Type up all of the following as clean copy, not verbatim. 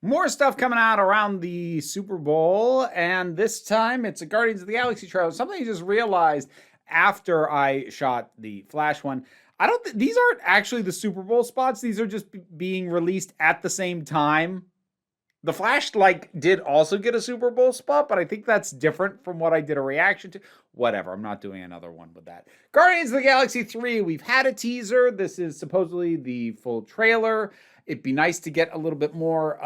More stuff coming out around the Super Bowl, and this time it's a Guardians of the Galaxy trailer. Something I just realized after I shot the Flash one. I don't. These aren't actually the Super Bowl spots. These are just being released at the same time. The Flash did also get a Super Bowl spot, but I think that's different from what I did a reaction to. Whatever, I'm not doing another one with that. Guardians of the Galaxy 3, we've had a teaser. This is supposedly the full trailer. It'd be nice to get a little bit more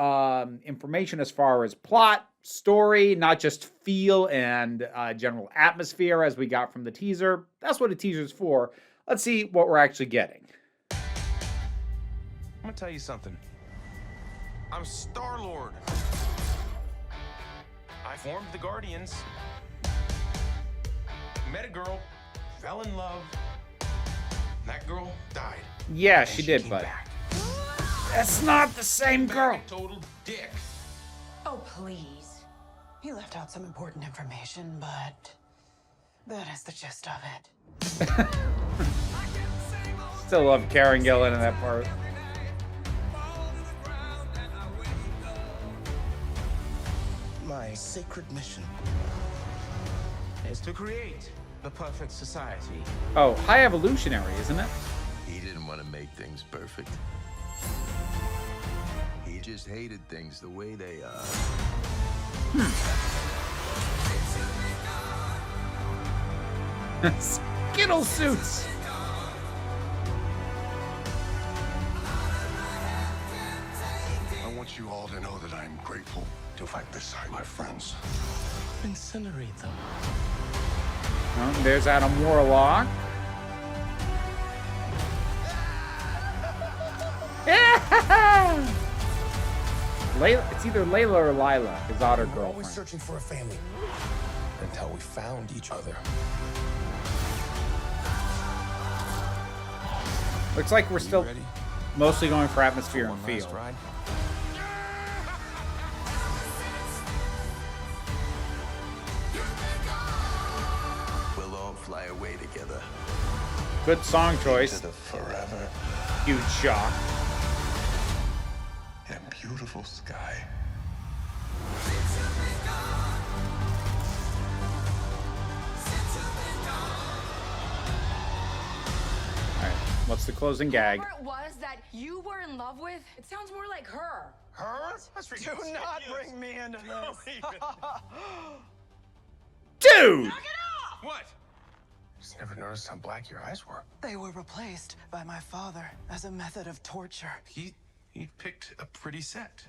information as far as plot, story, not just feel and general atmosphere as we got from the teaser. That's what a teaser's for. Let's see what we're actually getting. I'm gonna tell you something. I'm Star-Lord. I formed the Guardians. Met a girl, fell in love. That girl died. Yeah, she did, but back. That's not the same girl. Total dick. Oh, please. He left out some important information, but that is the gist of it. Still love Karen Gillan in that part. My sacred mission is to create the perfect society. Oh, high evolutionary, isn't it? He didn't want to make things perfect. He just hated things the way they are. Skittle suits. I want you all to know that I'm grateful to fight beside my friends. Incinerate them. Oh, there's Adam Warlock. Yeah! It's either Layla or Lila, his otter We were always girlfriend. searching for a family until we found each other. Looks like we're still Ready? mostly going for atmosphere and One feel. last ride. We'll all fly away together. Good song choice. To the forever Huge shock. and beautiful sky. All right, what's the closing gag? Whoever it was that you were in love with, it sounds more like her. Her? That's ridiculous. Do not bring me into this. Dude! What? Just never noticed how black your eyes were. They were replaced by my father as a method of torture. He picked a pretty set.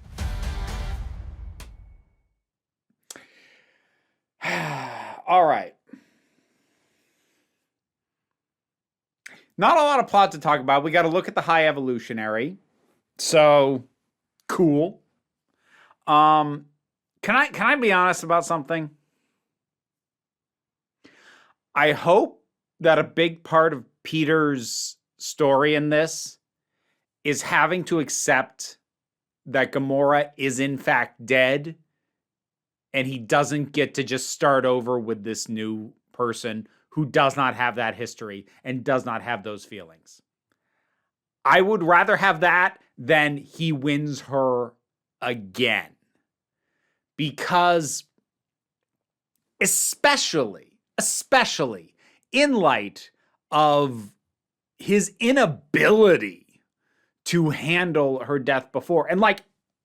All right. Not a lot of plot to talk about. We got to look at the high evolutionary. So, cool. Can I be honest about something? I hope that a big part of Peter's story in this is having to accept that Gamora is in fact dead and he doesn't get to just start over with this new person who does not have that history and does not have those feelings. I would rather have that than he wins her again. Because especially in light of his inability to handle her death before. And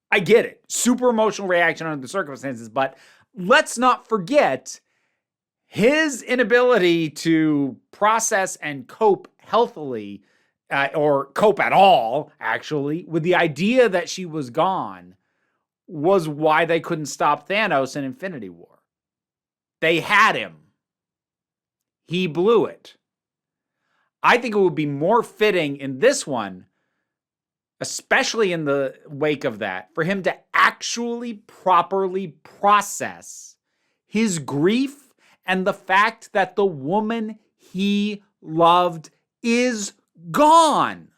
I get it. Super emotional reaction under the circumstances, but let's not forget his inability to process and cope healthily, or cope at all, actually, with the idea that she was gone was why they couldn't stop Thanos in Infinity War. They had him. He blew it. I think it would be more fitting in this one, especially in the wake of that, for him to actually properly process his grief and the fact that the woman he loved is gone.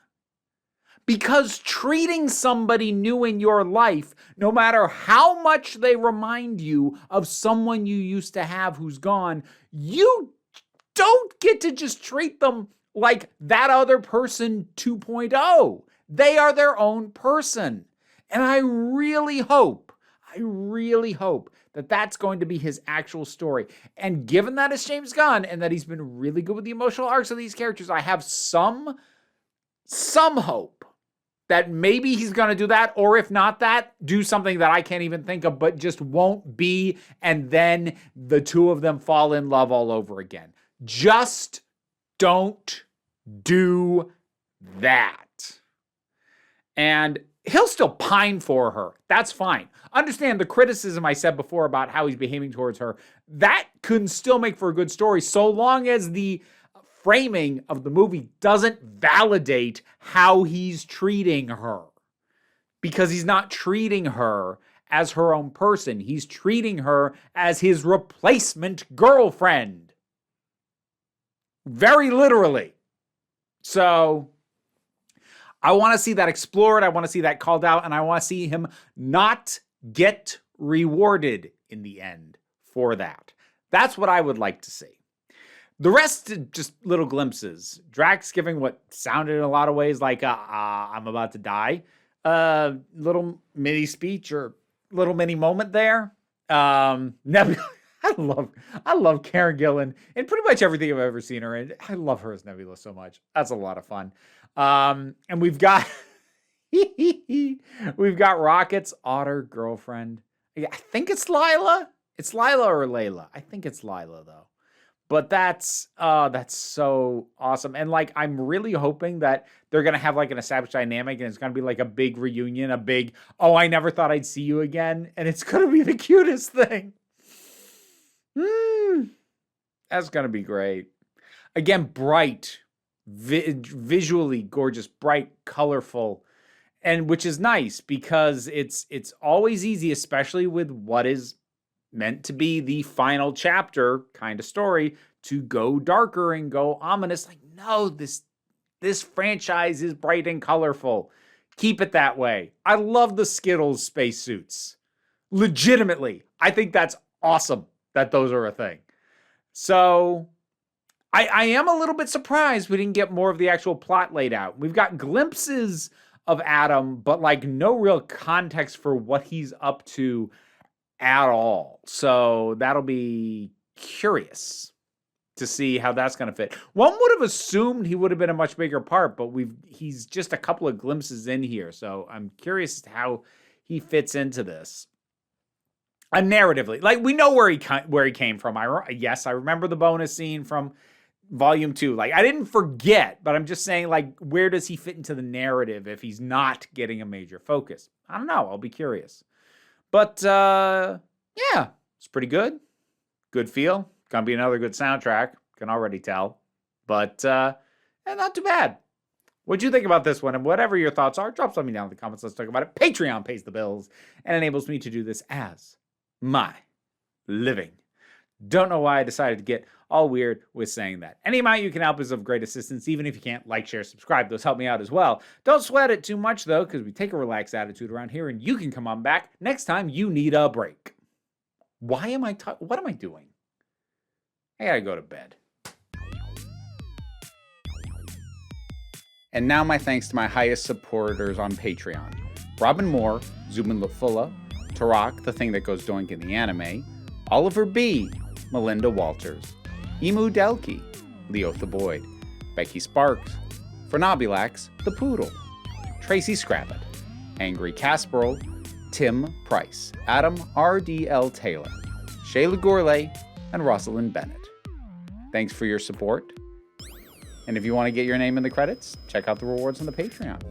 Because treating somebody new in your life, no matter how much they remind you of someone you used to have who's gone, you don't get to just treat them like that other person 2.0. They are their own person. And I really hope that that's going to be his actual story. And given that it's James Gunn and that he's been really good with the emotional arcs of these characters, I have some hope that maybe he's going to do that, or if not that, do something that I can't even think of, but just won't be, and then the two of them fall in love all over again. Just don't do that. And he'll still pine for her. That's fine. Understand the criticism I said before about how he's behaving towards her. That can still make for a good story so long as the framing of the movie doesn't validate how he's treating her. Because he's not treating her as her own person. He's treating her as his replacement girlfriend. Very literally. So I want to see that explored. I want to see that called out. And I want to see him not get rewarded in the end for that. That's what I would like to see. The rest, just little glimpses. Drax giving what sounded in a lot of ways like I'm about to die. Little mini speech or little mini moment there. Nebula. I love Karen Gillan in pretty much everything I've ever seen her in. I love her as Nebula so much. That's a lot of fun. And we've got Rocket's otter girlfriend. I think it's Lila. It's Lila or Layla. I think it's Lila though. But that's so awesome. And like, I'm really hoping that they're going to have like an established dynamic and it's going to be like a big reunion, a big, oh, I never thought I'd see you again. And it's going to be the cutest thing. That's going to be great. Again, bright, visually gorgeous, bright, colorful, and which is nice because it's always easy, especially with what is meant to be the final chapter kind of story, to go darker and go ominous. Like, no, this franchise is bright and colorful. Keep it that way. I love the Skittles spacesuits. Legitimately, I think that's awesome that those are a thing. So I am a little bit surprised we didn't get more of the actual plot laid out. We've got glimpses of Adam, but like no real context for what he's up to at all. So that'll be curious to see how that's going to fit. One would have assumed he would have been a much bigger part, but he's just a couple of glimpses in here. So I'm curious as to how he fits into this. Narratively, like we know where he came from. Yes, I remember the bonus scene from Volume 2. Like I didn't forget, but I'm just saying, like, where does he fit into the narrative if he's not getting a major focus? I don't know. I'll be curious. But yeah, it's pretty good. Good feel. Gonna be another good soundtrack. Can already tell. But not too bad. What'd you think about this one? And whatever your thoughts are, drop something down in the comments. Let's talk about it. Patreon pays the bills and enables me to do this as my living. Don't know why I decided to get all weird with saying that. Any amount you can help is of great assistance, even if you can't like, share, subscribe. Those help me out as well. Don't sweat it too much, though, because we take a relaxed attitude around here, and you can come on back next time you need a break. What am I doing? I gotta go to bed. And now my thanks to my highest supporters on Patreon. Robin Moore, Zubin Lutfula, Tarak, the thing that goes doink in the anime, Oliver B., Melinda Walters, Emu Delkey, Leo the Boyd, Becky Sparks, Fernabulax, the Poodle, Tracy Scrabbit, Angry Casperl, Tim Price, Adam R.D.L. Taylor, Shayla Gourlay, and Rosalind Bennett. Thanks for your support. And if you want to get your name in the credits, check out the rewards on the Patreon.